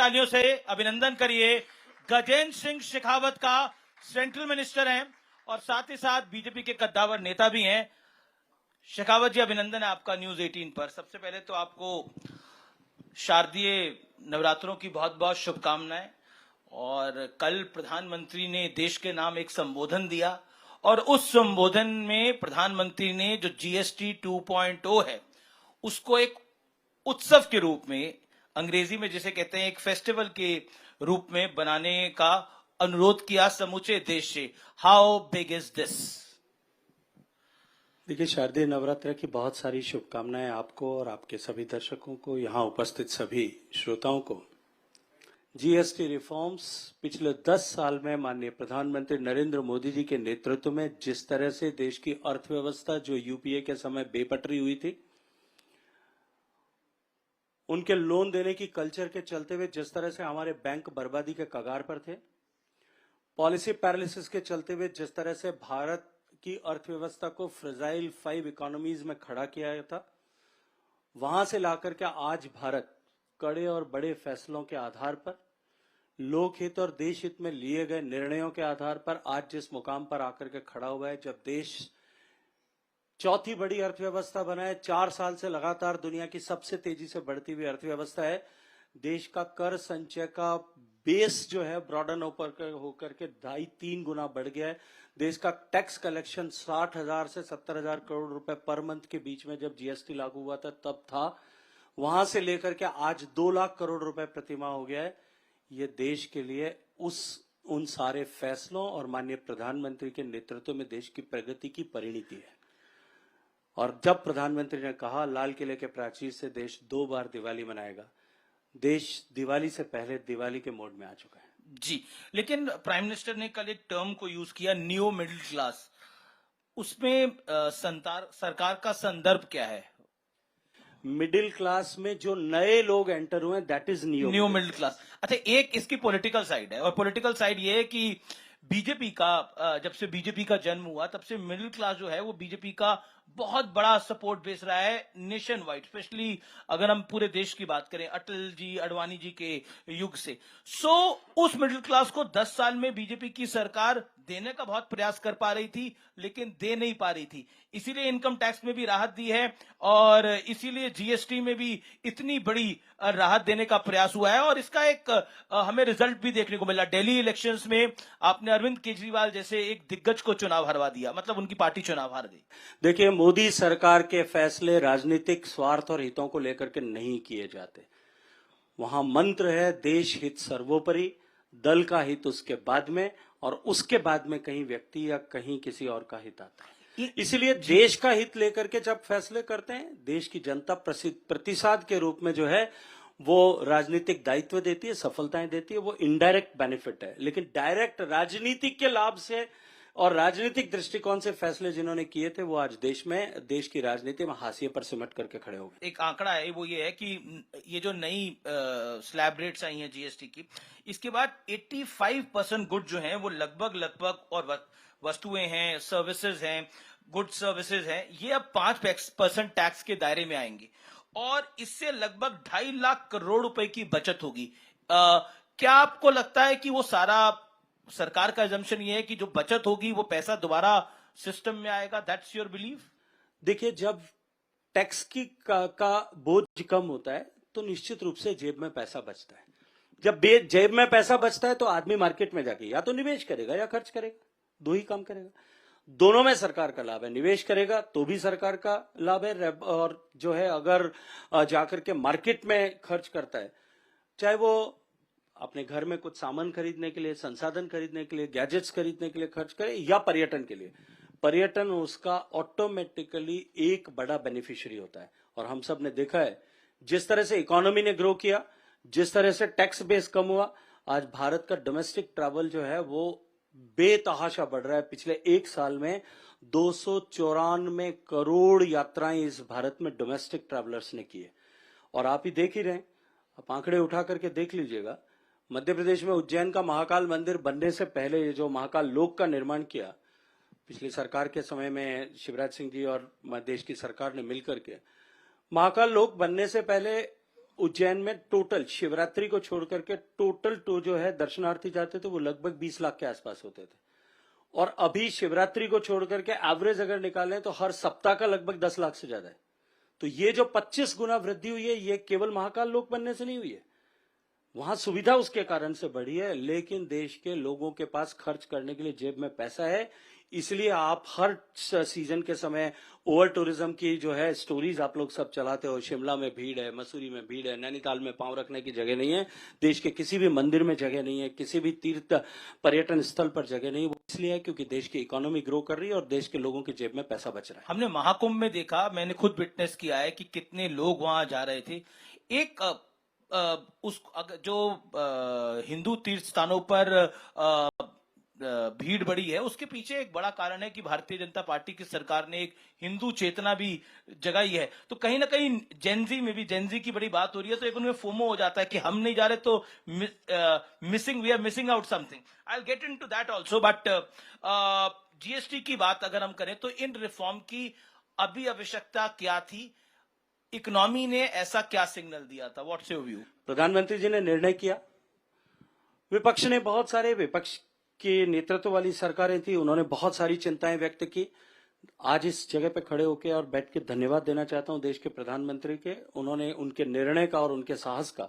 तालियों से अभिनंदन करिए। गजेंद्र सिंह शेखावत का सेंट्रल मिनिस्टर हैं और साथ ही साथ बीजेपी के कद्दावर नेता भी हैं। शेखावत जी, अभिनंदन है आपका न्यूज 18 पर। सबसे पहले तो आपको शारदीय नवरात्रों की बहुत बहुत शुभकामनाएं। और कल प्रधानमंत्री ने देश के नाम एक संबोधन दिया और उस संबोधन में प्रधानमंत्री ने जो जीएसटी 2.0 है उसको एक उत्सव के रूप में, अंग्रेजी में जिसे कहते हैं एक फेस्टिवल के रूप में बनाने का अनुरोध किया समूचे देश से। How big is this? देखिए, शारदीय नवरात्र की बहुत सारी शुभकामनाएं आपको और आपके सभी दर्शकों को, यहाँ उपस्थित सभी श्रोताओं को। जीएसटी रिफॉर्म्स पिछले 10 साल में माननीय प्रधानमंत्री नरेंद्र मोदी जी के नेतृत्व में जिस तरह से देश की अर्थव्यवस्था जो यूपीए के समय बेपटरी हुई थी, उनके लोन देने की कल्चर के चलते हुए जिस तरह से हमारे बैंक बर्बादी के कगार पर थे, पॉलिसी पैरालिसिस के चलते हुए जिस तरह से भारत की अर्थव्यवस्था को फ्रेजाइल 5 इकोनॉमीज में खड़ा किया था, वहां से लाकर के आज भारत कड़े और बड़े फैसलों के आधार पर, लोकहित और देश हित में लिए गए निर्णयों के आधार पर आज जिस मुकाम पर आकर के खड़ा हुआ है, जब देश चौथी बड़ी अर्थव्यवस्था बना है, 4 साल से लगातार दुनिया की सबसे तेजी से बढ़ती हुई अर्थव्यवस्था है, देश का कर संचय का बेस जो है ब्रॉडन होकर के 2.5-3 गुना बढ़ गया है। देश का टैक्स कलेक्शन 60,000 से 70,000 करोड़ रुपए पर मंथ के बीच में जब जीएसटी लागू हुआ था तब था, वहां से लेकर के आज 2 लाख करोड़ रुपए प्रतिमाह हो गया है। ये देश के लिए उन सारे फैसलों और माननीय प्रधानमंत्री के नेतृत्व में देश की प्रगति की परिणति है। और जब प्रधानमंत्री ने कहा लाल किले के प्राचीर से देश 2 बार दिवाली मनाएगा, देश दिवाली से पहले दिवाली के मोड में आ चुका है जी। लेकिन प्राइम मिनिस्टर ने कल एक टर्म को यूज किया, न्यू मिडिल क्लास। उसमें सरकार का संदर्भ क्या है? मिडिल क्लास में जो नए लोग एंटर हुए, that is new middle class. अच्छा, एक इसकी पॉलिटिकल साइड है और पॉलिटिकल साइड ये है कि बीजेपी का, जब से बीजेपी का जन्म हुआ तब से मिडिल क्लास जो है वो बीजेपी का बहुत बड़ा सपोर्ट बेस रहा है नेशन वाइड, स्पेशली अगर हम पूरे देश की बात करें अटल जी, अडवाणी जी के युग से। उस मिडिल क्लास को 10 साल में बीजेपी की सरकार देने का बहुत प्रयास कर पा रही थी लेकिन दे नहीं पा रही थी। इसीलिए इनकम टैक्स में भी राहत दी है और इसीलिए जीएसटी में भी इतनी बड़ी राहत देने का प्रयास हुआ है और इसका एक हमें रिजल्ट भी देखने को मिला। दिल्ली इलेक्शंस में आपने अरविंद केजरीवाल जैसे एक दिग्गज को चुनाव हरवा दिया, मतलब उनकी पार्टी चुनाव हार गई। देखिए, मोदी सरकार के फैसले राजनीतिक स्वार्थ और हितों को लेकर के नहीं किए जाते। वहां मंत्र है देश हित सर्वोपरि, दल का हित उसके बाद में, और उसके बाद में कहीं व्यक्ति या कहीं किसी और का हित आता है। इसलिए देश का हित लेकर के जब फैसले करते हैं, देश की जनता प्रतिसाद के रूप में जो है वो राजनीतिक दायित्व देती है, सफलताएं देती है, वो इनडायरेक्ट बेनिफिट है। लेकिन डायरेक्ट राजनीतिक के लाभ से और राजनीतिक दृष्टिकोण से फैसले जिन्होंने किए थे वो आज देश की राजनीति में हाशिए पर सिमट करके खड़े हो गए। एक आंकड़ा है, वो ये है कि ये जो नई स्लैब रेट्स आई हैं जीएसटी की, इसके बाद 85% गुड जो हैं वो लगभग और वस्तुएं हैं, सर्विसेज हैं, गुड सर्विसेज हैं, ये अब 5% टैक्स के दायरे में आएंगे और इससे लगभग 2.5 लाख करोड़ रुपए की बचत होगी। क्या आपको लगता है कि वो सारा, सरकार का एजम्पशन ये है कि जो बचत होगी वो पैसा दोबारा सिस्टम में आएगा? That's your belief? देखिए, जब टैक्स का बोझ कम होता है तो निश्चित रूप से जेब में पैसा बचता है। जब जेब में पैसा बचता है तो आदमी मार्केट में जाके या तो निवेश करेगा या खर्च करेगा, 2 ही काम करेगा। दोनों में सरकार का लाभ है। निवेश करेगा तो भी सरकार का लाभ है, और जो है अगर जाकर के मार्केट में खर्च करता है, चाहे वो अपने घर में कुछ सामान खरीदने के लिए, संसाधन खरीदने के लिए, गैजेट्स खरीदने के लिए खर्च करे या पर्यटन के लिए, पर्यटन उसका ऑटोमेटिकली एक बड़ा बेनिफिशियरी होता है। और हम सब ने देखा है जिस तरह से इकोनॉमी ने ग्रो किया, जिस तरह से टैक्स बेस कम हुआ, आज भारत का डोमेस्टिक ट्रैवल जो है वो बेतहाशा बढ़ रहा है। पिछले 1 साल में 294 करोड़ यात्राएं इस भारत में डोमेस्टिक ट्रैवलर्स ने की है। और आप ही देख ही रहे हैं, आप आंकड़े उठा करके देख लीजिएगा, मध्य प्रदेश में उज्जैन का महाकाल मंदिर बनने से पहले जो महाकाल लोक का निर्माण किया पिछली सरकार के समय में, शिवराज सिंह जी और देश की सरकार ने मिलकर के, महाकाल लोक बनने से पहले उज्जैन में टोटल शिवरात्रि को छोड़ करके टोटल तो जो है दर्शनार्थी जाते थे वो लगभग 20 लाख के आसपास होते थे, और अभी शिवरात्रि को छोड़ करके एवरेज अगर निकालें तो हर सप्ताह का लगभग 10 लाख से ज्यादा है। तो ये जो 25 गुना वृद्धि हुई है ये केवल महाकाल लोक बनने से नहीं हुई है, वहां सुविधा उसके कारण से बढ़ी है, लेकिन देश के लोगों के पास खर्च करने के लिए जेब में पैसा है। इसलिए आप हर सीजन के समय ओवर टूरिज्म की जो है स्टोरीज आप लोग सब चलाते हो, शिमला में भीड़ है, मसूरी में भीड़ है, नैनीताल में पांव रखने की जगह नहीं है, देश के किसी भी मंदिर में जगह नहीं है, किसी भी तीर्थ पर्यटन स्थल पर जगह नहीं है। वो इसलिए है क्योंकि देश की इकोनॉमी ग्रो कर रही है और देश के लोगों की जेब में पैसा बच रहा है। हमने महाकुंभ में देखा, मैंने खुद विटनेस किया है कि कितने लोग वहां जा रहे थे। एक जो हिंदू तीर्थ स्थानों पर भीड़ बढ़ी है, उसके पीछे एक बड़ा कारण है कि भारतीय जनता पार्टी की सरकार ने एक हिंदू चेतना भी जगाई है। तो कहीं ना कहीं जेनजी में भी, जेनजी की बड़ी बात हो रही है, तो एक उनमें फोमो हो जाता है कि हम नहीं जा रहे तो we are missing out something. I will get into that also, but GST की बात अगर हम करें तो इन रिफॉर्म की अभी आवश्यकता क्या थी? इकोनॉमी ने ऐसा क्या सिग्नल दिया था? What's your view? प्रधानमंत्री जी ने निर्णय किया, विपक्ष ने बहुत सारे, विपक्ष की नेतृत्व वाली सरकारें थी, उन्होंने बहुत सारी चिंताएं व्यक्त की। आज इस जगह पे खड़े होकर और बैठ के धन्यवाद देना चाहता हूं देश के प्रधानमंत्री के, उन्होंने उनके निर्णय का और उनके साहस का।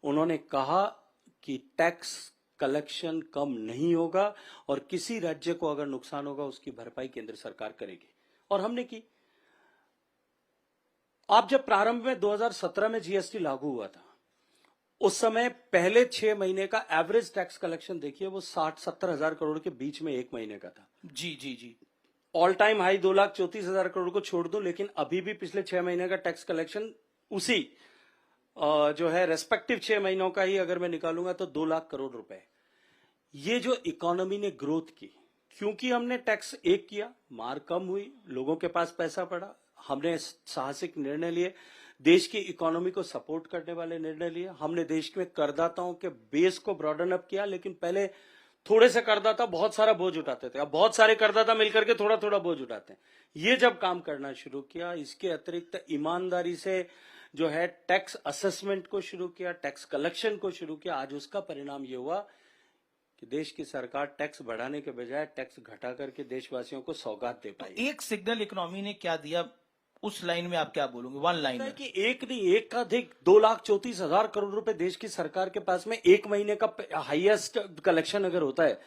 उन्होंने कहा कि टैक्स कलेक्शन कम नहीं होगा और किसी राज्य को अगर नुकसान होगा उसकी भरपाई केंद्र सरकार करेगी, और हमने की। आप जब प्रारंभ में 2017 में जीएसटी लागू हुआ था, उस समय पहले 6 महीने का एवरेज टैक्स कलेक्शन देखिए, वो 60-70 हजार करोड़ के बीच में एक महीने का था। जी जी जी। ऑल टाइम हाई 2,34,000 करोड़ को छोड़ दूं, लेकिन अभी भी पिछले 6 महीने का टैक्स कलेक्शन उसी जो है रेस्पेक्टिव 6 महीनों का ही अगर मैं निकालूंगा तो 2 लाख करोड़ रुपए। ये जो इकोनॉमी ने ग्रोथ की, क्योंकि हमने टैक्स एक किया, मार कम हुई, लोगों के पास पैसा पड़ा, हमने साहसिक निर्णय लिए, देश की इकोनॉमी को सपोर्ट करने वाले निर्णय लिए, हमने देश में करदाताओं के बेस को ब्रॉडन अप किया। लेकिन पहले थोड़े से करदाता बहुत सारा बोझ उठाते थे, अब बहुत सारे करदाता मिलकर के थोड़ा थोड़ा बोझ उठाते हैं। ये जब काम करना शुरू किया, इसके अतिरिक्त ईमानदारी से जो है टैक्स असेसमेंट को शुरू किया, टैक्स कलेक्शन को शुरू किया, आज उसका परिणाम ये हुआ कि देश की सरकार टैक्स बढ़ाने के बजाय टैक्स घटा करके देशवासियों को सौगात दे पाई। एक सिग्नल इकोनॉमी ने क्या दिया, उस लाइन में आप क्या बोलोगे? वन लाइन में कि एक नहीं, एक का अधिक 2,34,000 करोड़ रुपए देश की सरकार के पास में एक महीने का हाईएस्ट कलेक्शन अगर होता है,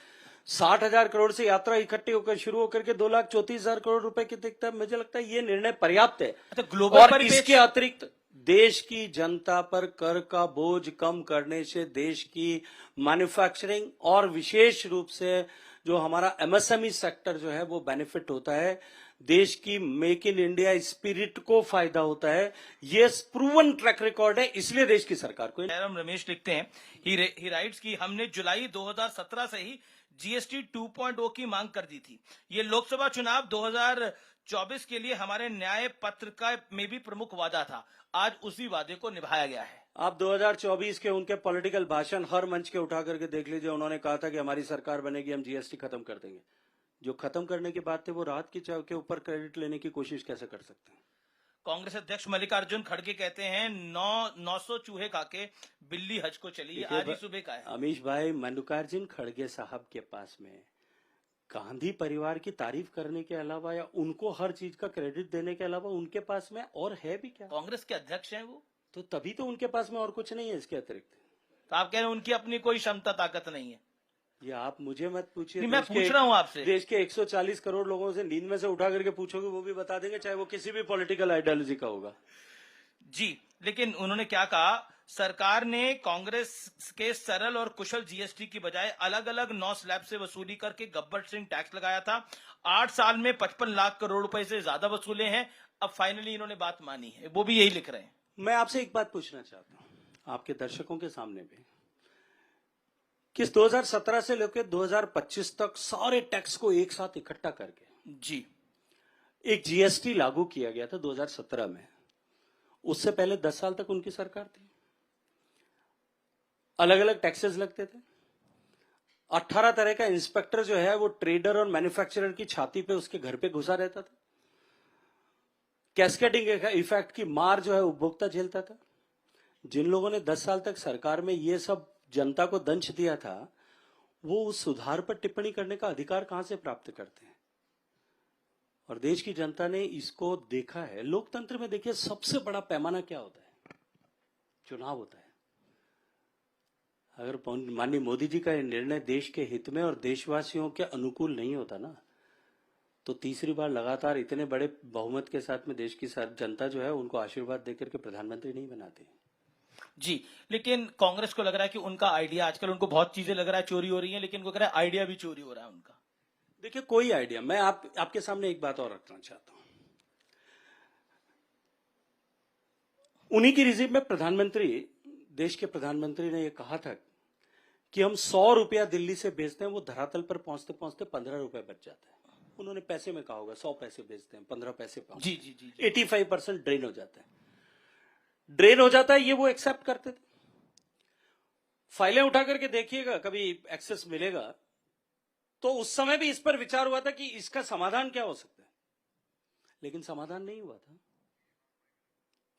60,000 करोड़ से यात्रा इकट्ठी होकर शुरू होकर के 2,34,000 करोड़ रुपए की दिखता है। मुझे लगता है ये निर्णय पर्याप्त है। ग्लोबल और इसके अतिरिक्त देश की जनता पर कर का बोझ कम करने से देश की मैन्युफैक्चरिंग और विशेष रूप से जो हमारा एमएसएमई सेक्टर जो है वो बेनिफिट होता है, देश की मेक इन इंडिया स्पिरिट को फायदा होता है। ये प्रूवन ट्रैक रिकॉर्ड है, इसलिए देश की सरकार को। रमेश लिखते हैं, ही राइट्स की हमने जुलाई 2017 से ही जीएसटी 2.0 की मांग कर दी थी। ये लोकसभा चुनाव 2024 के लिए हमारे न्याय पत्र का में भी प्रमुख वादा था। आज उसी वादे को निभाया गया है। आप 2024 के उनके पॉलिटिकल भाषण हर मंच के उठा करके देख लीजिए, उन्होंने कहा था कि हमारी सरकार बनेगी, हम जीएसटी खत्म कर देंगे। जो खत्म करने की बात थी वो राहत की चाव के ऊपर क्रेडिट लेने की कोशिश कैसे कर सकते हैं? कांग्रेस अध्यक्ष मल्लिकार्जुन खड़गे कहते हैं 900 चूहे खाके बिल्ली हज को चली। आज ही सुबह का है। अमीश भाई, मल्लिकार्जुन खड़गे साहब के पास में गांधी परिवार की तारीफ करने के अलावा या उनको हर चीज का क्रेडिट देने के अलावा उनके पास में और है भी क्या? कांग्रेस के अध्यक्ष हैं वो, तो तभी तो उनके पास में और कुछ नहीं है इसके अतिरिक्त। तो आप कह रहे हैं उनकी अपनी कोई क्षमता ताकत नहीं है? ये आप मुझे मत पूछिए, मैं पूछ रहा हूं आपसे। देश के 140 करोड़ लोगों से नींद में से उठा करके पूछोगे वो भी बता देंगे, चाहे वो किसी भी पॉलिटिकल आइडियोलॉजी का होगा। जी, लेकिन उन्होंने क्या कहा, सरकार ने कांग्रेस के सरल और कुशल जीएसटी की बजाय अलग अलग 9 स्लैब से वसूली करके गब्बर सिंह टैक्स लगाया था। 8 साल में 55 लाख करोड़ रुपए से ज्यादा वसूले हैं। अब फाइनली इन्होंने बात मानी है, वो भी यही लिख रहे हैं। मैं आपसे एक बात पूछना चाहता हूं आपके दर्शकों के सामने भी, किस 2017 से लेकर 2025 तक सारे टैक्स को एक साथ इकट्ठा करके जी एक जीएसटी लागू किया गया था 2017 में। उससे पहले 10 साल तक उनकी सरकार थी, अलग अलग टैक्सेस लगते थे, 18 तरह का इंस्पेक्टर जो है वो ट्रेडर और मैन्युफैक्चरर की छाती पे उसके घर पे घुसा रहता था, कैस्केडिंग इफेक्ट की मार जो है उपभोक्ता झेलता था। जिन लोगों ने 10 साल तक सरकार में ये सब जनता को दंश दिया था, वो उस सुधार पर टिप्पणी करने का अधिकार कहां से प्राप्त करते हैं? और देश की जनता ने इसको देखा है। लोकतंत्र में देखिए सबसे बड़ा पैमाना क्या होता है? चुनाव होता है। अगर माननीय मोदी जी का ये निर्णय देश के हित में और देशवासियों के अनुकूल नहीं होता ना, तो तीसरी बार लगातार इतने बड़े बहुमत के साथ में देश की जनता जो है उनको आशीर्वाद देकर के प्रधानमंत्री नहीं बनाते। जी, लेकिन कांग्रेस को लग रहा है कि उनका आइडिया, आजकल उनको बहुत चीजें लग रहा है चोरी हो रही हैं, लेकिन उनको लग रहा है आइडिया भी चोरी हो रहा है उनका। देखिए कोई आइडिया, मैं आपके सामने एक बात और रखना चाहता हूं। उन्हीं की रिजीव में देश के प्रधानमंत्री ने यह कहा था कि हम 100 रुपया दिल्ली से भेजते हैं, वो धरातल पर पहुंचते पहुंचते 15 रुपए बच जाता है। उन्होंने पैसे में कहा होगा 100 पैसे भेजते हैं, 15 पैसे पहुंचते हैं। जी 85% ड्रेन हो जाता है। ये वो एक्सेप्ट करते थे। फाइलें उठा करके देखिएगा, कभी एक्सेस मिलेगा तो उस समय भी इस पर विचार हुआ था कि इसका समाधान क्या हो सकता है, लेकिन समाधान नहीं हुआ था।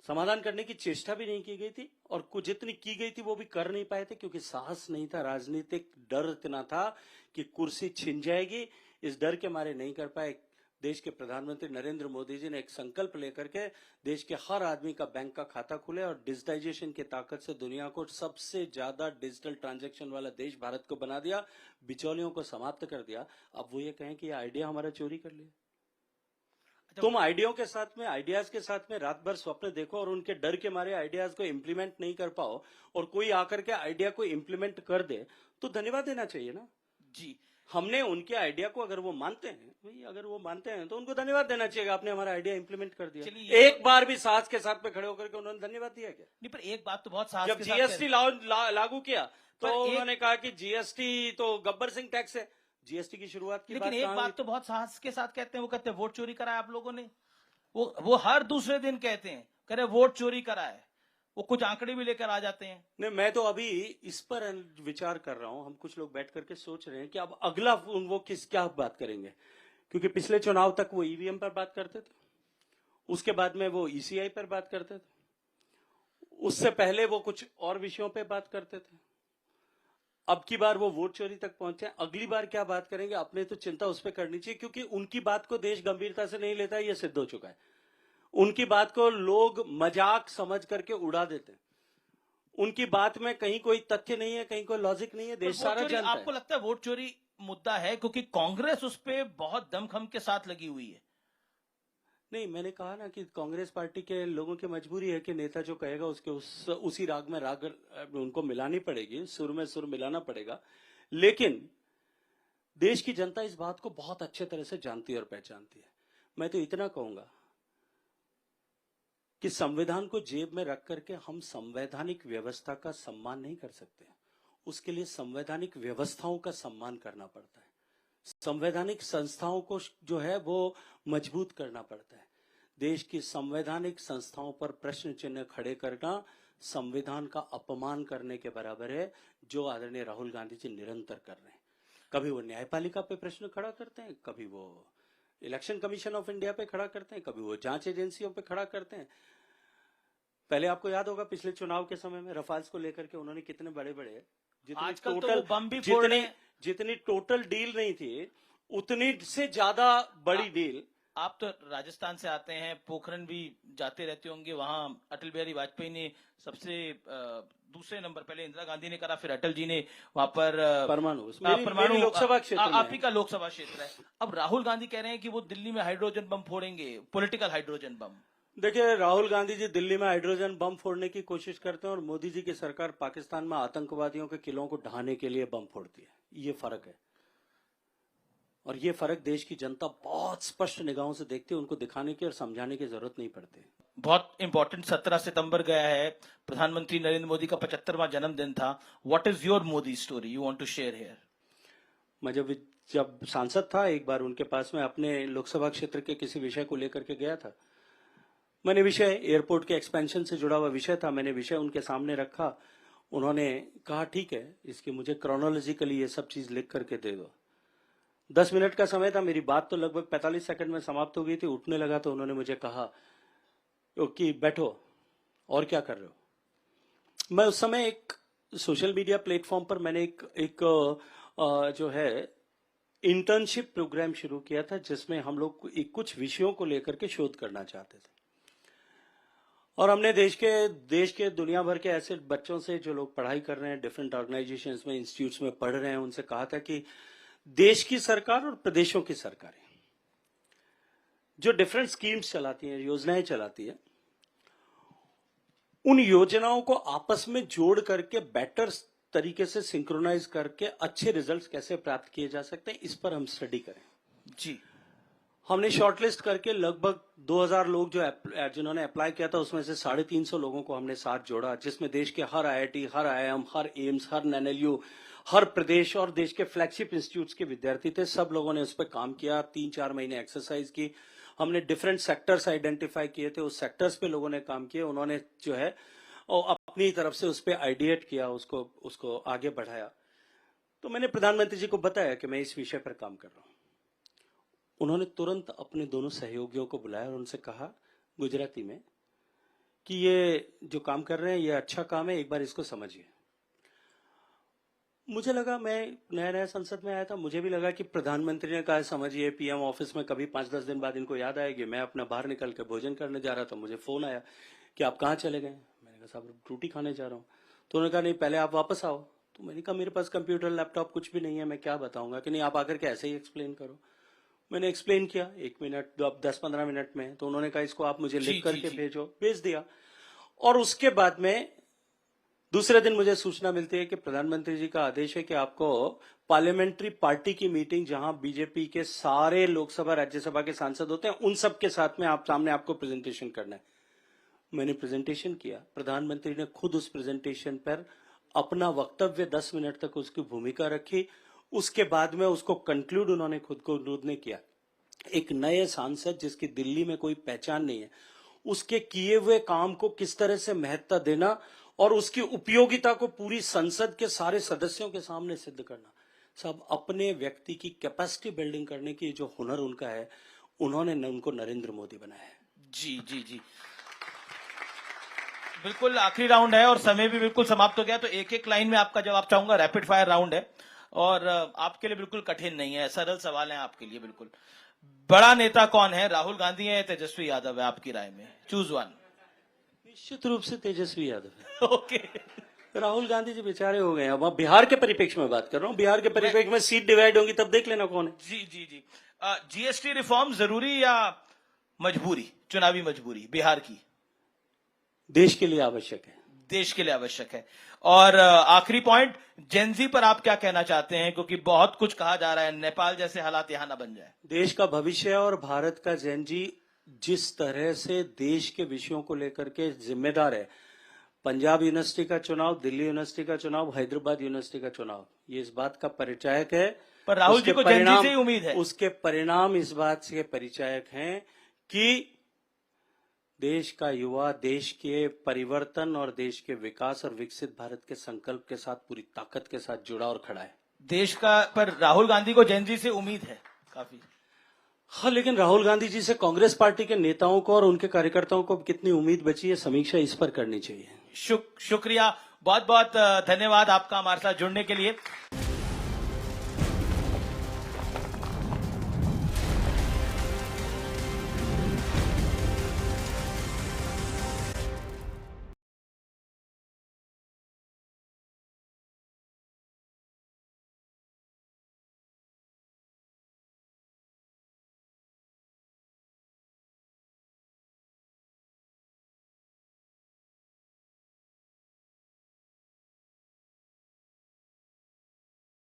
समाधान करने की चेष्टा भी नहीं की गई थी, और कुछ जितनी की गई थी वो भी कर नहीं पाए थे, क्योंकि साहस नहीं था, राजनीतिक डर इतना था कि कुर्सी छिन जाएगी। इस डर के मारे नहीं कर पाए। देश के प्रधानमंत्री नरेंद्र मोदी जी ने एक संकल्प लेकर के देश के हर आदमी का बैंक का खाता खुले और डिजिटाइजेशन की ताकत से दुनिया को सबसे ज्यादा डिजिटल ट्रांजैक्शन वाला देश भारत को बना दिया, बिचौलियों को समाप्त कर दिया। अब वो ये कहें कि ये आइडिया हमारा चोरी कर लिया। तुम आइडियाज के साथ में रात भर स्वप्न देखो और उनके डर के मारे आइडियाज को इंप्लीमेंट नहीं कर पाओ, और कोई आकर के आइडिया को इंप्लीमेंट कर दे, तो धन्यवाद देना चाहिए ना। जी, हमने उनके आइडिया को, अगर वो मानते हैं तो उनको धन्यवाद देना चाहिए। आपने हमारा आइडिया इंप्लीमेंट कर दिया। एक बार भी साहस के साथ में खड़े होकर के उन्होंने धन्यवाद दिया क्या? नहीं, पर एक बात तो बहुत साहस जब के साथ जीएसटी लागू किया तो उन्होंने कहा कि जीएसटी तो गब्बर सिंह टैक्स है। जीएसटी की शुरुआत की लेकिन एक बात तो बहुत साहस के साथ कहते हैं, वो कहते हैं वोट चोरी करा है आप लोगों ने। वो हर दूसरे दिन कहते हैं, कह रहे वोट चोरी करा है। वो कुछ आंकड़े भी लेकर आ जाते हैं। नहीं, मैं तो अभी इस पर विचार कर रहा हूं। हम कुछ लोग बैठ करके सोच रहे हैं कि अब अगला वो क्या बात करेंगे, क्योंकि पिछले चुनाव तक वो ईवीएम पर बात करते थे, उसके बाद में वो ईसीआई पर बात करते थे, उससे पहले वो कुछ और विषयों पे बात करते थे। अब की बार वो वोट चोरी तक पहुंचे। अगली बार क्या बात करेंगे, अपने तो चिंता उस पर करनी चाहिए, क्योंकि उनकी बात को देश गंभीरता से नहीं लेता, ये सिद्ध हो चुका है। उनकी बात को लोग मजाक समझ करके उड़ा देते हैं। उनकी बात में कहीं कोई तथ्य नहीं है, कहीं कोई लॉजिक नहीं है। देश सारा जानता है। आपको लगता है वोट चोरी मुद्दा है क्योंकि कांग्रेस उस पर बहुत दमखम के साथ लगी हुई है? नहीं, मैंने कहा ना कि कांग्रेस पार्टी के लोगों की मजबूरी है कि नेता जो कहेगा उसके उसी राग में राग उनको मिलानी पड़ेगी, सुर में सुर मिलाना पड़ेगा। लेकिन देश की जनता इस बात को बहुत अच्छे तरह से जानती है और पहचानती है। मैं तो इतना कहूंगा कि संविधान को जेब में रख करके हम संवैधानिक व्यवस्था का सम्मान नहीं कर सकते। उसके लिए संवैधानिक व्यवस्थाओं का सम्मान करना पड़ता है। संवैधानिक संस्थाओं को जो है वो मजबूत करना पड़ता है। देश की संवैधानिक संस्थाओं पर प्रश्न चिन्ह खड़े करना संविधान का अपमान करने के बराबर है, जो आदरणीय राहुल गांधी जी निरंतर कर रहे हैं। कभी वो न्यायपालिका पे प्रश्न खड़ा करते हैं, कभी वो इलेक्शन कमीशन ऑफ इंडिया पे खड़ा करते हैं, कभी वो जांच एजेंसियों पे खड़ा करते हैं। पहले आपको याद होगा पिछले चुनाव के समय में रफाल्स को लेकर के उन्होंने कितने बड़े बड़े जितनी टोटल डील नहीं थी उतनी से ज्यादा बड़ी डील। आप तो राजस्थान से आते हैं, पोखरण भी जाते रहते होंगे। वहां अटल बिहारी वाजपेयी ने सबसे दूसरे नंबर, पहले इंदिरा गांधी ने करा, फिर अटल जी ने वहां पर परमाणु लोकसभा क्षेत्र, आप ही का लोकसभा क्षेत्र है। अब राहुल गांधी कह रहे हैं कि वो दिल्ली में हाइड्रोजन बम फोड़ेंगे, पॉलिटिकल हाइड्रोजन बम। देखिए, राहुल गांधी जी दिल्ली में हाइड्रोजन बम फोड़ने की कोशिश करते हैं और मोदी जी की सरकार पाकिस्तान में आतंकवादियों के किलों को ढहाने के लिए बम फोड़ती है। ये फर्क है, और ये फर्क देश की जनता बहुत स्पष्ट निगाहों से देखती है। उनको दिखाने की और समझाने की जरूरत नहीं पड़ती। बहुत इंपॉर्टेंट 17 सितंबर गया है, प्रधानमंत्री नरेंद्र मोदी का 75वां जन्मदिन था। What is your Modi story you want to share here? मैं जब सांसद था, एक बार उनके पास में अपने लोकसभा क्षेत्र के किसी विषय को लेकर के गया था। मैंने विषय एयरपोर्ट के एक्सपेंशन से जुड़ा हुआ विषय था, मैंने विषय उनके सामने रखा। उन्होंने कहा ठीक है, इसकी मुझे क्रोनोलॉजिकली ये सब चीज लिख करके दे दो। 10 मिनट का समय था, मेरी बात तो लगभग 45 सेकंड में समाप्त हो गई थी। उठने लगा तो उन्होंने मुझे कहा कि बैठो, और क्या कर रहे हो? मैं उस समय एक सोशल मीडिया प्लेटफॉर्म पर मैंने एक जो है इंटर्नशिप प्रोग्राम शुरू किया था, जिसमें हम लोग कुछ विषयों को लेकर के शोध करना चाहते थे। और हमने देश के दुनिया भर के ऐसे बच्चों से, जो लोग पढ़ाई कर रहे हैं डिफरेंट ऑर्गेनाइजेशंस में, इंस्टीट्यूट्स में पढ़ रहे हैं, उनसे कहा था कि देश की सरकार और प्रदेशों की सरकारें जो डिफरेंट स्कीम्स चलाती हैं, योजनाएं चलाती है, उन योजनाओं को आपस में जोड़ करके बेटर तरीके से सिंक्रोनाइज करके अच्छे रिजल्ट्स कैसे प्राप्त किए जा सकते हैं, इस पर हम स्टडी करें। जी, हमने शॉर्टलिस्ट करके लगभग 2000 लोग जिन्होंने अप्लाई किया था, उसमें से 350 लोगों को हमने साथ जोड़ा, जिसमें देश के हर आईआईटी, हर आईआईएम, हर एम्स, हर एनएलयू, हर प्रदेश और देश के फ्लैगशिप इंस्टीट्यूट्स के विद्यार्थी थे। सब लोगों ने उस पर काम किया, 3-4 महीने एक्सरसाइज की। हमने डिफरेंट सेक्टर्स आइडेंटिफाई किए थे, उस सेक्टर्स पे लोगों ने काम किए, उन्होंने जो है और अपनी तरफ से उस पर आइडिएट किया, उसको आगे बढ़ाया। तो मैंने प्रधानमंत्री जी को बताया कि मैं इस विषय पर काम कर रहा हूं। उन्होंने तुरंत अपने दोनों सहयोगियों को बुलाया और उनसे कहा गुजराती में कि ये जो काम कर रहे हैं ये अच्छा काम है, एक बार इसको समझिए। मुझे लगा, मैं नया नया संसद में आया था, मुझे भी लगा कि प्रधानमंत्री ने कहा समझिए, पीएम ऑफिस में कभी 5-10 दिन बाद इनको याद आएगी। मैं अपना बाहर निकल के भोजन करने जा रहा था, मुझे फोन आया कि आप कहाँ चले गए। मैंने कहा साहब रोटी खाने जा रहा हूँ। तो उन्होंने कहा नहीं, पहले आप वापस आओ। तो मैंने कहा मेरे पास कंप्यूटर लैपटॉप कुछ भी नहीं है, मैं क्या बताऊंगा। कि नहीं, आप आकर के ऐसे ही एक्सप्लेन करो। मैंने एक्सप्लेन किया 1 मिनट, 10-15 मिनट में। तो उन्होंने कहा इसको आप मुझे लिख करके भेजो, भेज दिया। और उसके बाद में दूसरे दिन मुझे सूचना मिलती है कि प्रधानमंत्री जी का आदेश है कि आपको पार्लियामेंट्री पार्टी की मीटिंग, जहां बीजेपी के सारे लोकसभा राज्यसभा के सांसद होते हैं, उन सब के साथ में आपको प्रेजेंटेशन करना है। मैंने प्रेजेंटेशन किया, प्रधानमंत्री ने खुद उस प्रेजेंटेशन पर अपना वक्तव्य 10 मिनट तक उसकी भूमिका रखी। उसके बाद में उसको कंक्लूड उन्होंने खुद ने किया। एक नए सांसद जिसकी दिल्ली में कोई पहचान नहीं है, उसके किए हुए काम को किस तरह से महत्ता देना और उसकी उपयोगिता को पूरी संसद के सारे सदस्यों के सामने सिद्ध करना। सब अपने व्यक्ति की कैपेसिटी बिल्डिंग करने की जो हुनर उनका है, उन्होंने उनको नरेंद्र मोदी बनाया है। जी, जी, जी। बिल्कुल आखिरी राउंड है और समय भी बिल्कुल समाप्त हो गया, तो एक लाइन में आपका जवाब चाहूंगा। रैपिड फायर राउंड है और आपके लिए बिल्कुल कठिन नहीं है, सरल सवाल है आपके लिए। बिल्कुल, बड़ा नेता कौन है, राहुल गांधी है या तेजस्वी यादव है आपकी राय में? Choose one. निश्चित रूप से तेजस्वी यादव है। ओके। राहुल गांधी जी बेचारे हो गए। अब बिहार के परिप्रेक्ष्य में बात कर रहा हूँ, बिहार के परिप्रेक्ष्य में सीट डिवाइड होंगी तब देख लेना कौन है। जी, जी, जी। जीएसटी रिफॉर्म जरूरी या मजबूरी, चुनावी मजबूरी बिहार की? देश के लिए आवश्यक है। देश के लिए आवश्यक है। और आखिरी पॉइंट, जेनजी पर आप क्या कहना चाहते हैं, क्योंकि बहुत कुछ कहा जा रहा है, नेपाल जैसे हालात यहां ना बन जाए। देश का भविष्य और भारत का जेनजी जिस तरह से देश के विषयों को लेकर के जिम्मेदार है, पंजाब यूनिवर्सिटी का चुनाव, दिल्ली यूनिवर्सिटी का चुनाव, हैदराबाद यूनिवर्सिटी का चुनाव, ये इस बात का परिचायक है। पर राहुल जी को जेनजी से ही उम्मीद है। उसके परिणाम इस बात से परिचायक हैं कि देश का युवा देश के परिवर्तन और देश के विकास और विकसित भारत के संकल्प के साथ पूरी ताकत के साथ जुड़ा और खड़ा है। देश का, पर राहुल गांधी को जेनजी से उम्मीद है काफी। हाँ, लेकिन राहुल गांधी जी से कांग्रेस पार्टी के नेताओं को और उनके कार्यकर्ताओं को कितनी उम्मीद बची है, समीक्षा इस पर करनी चाहिए। शुक्रिया, बहुत बहुत धन्यवाद आपका हमारे साथ जुड़ने के लिए।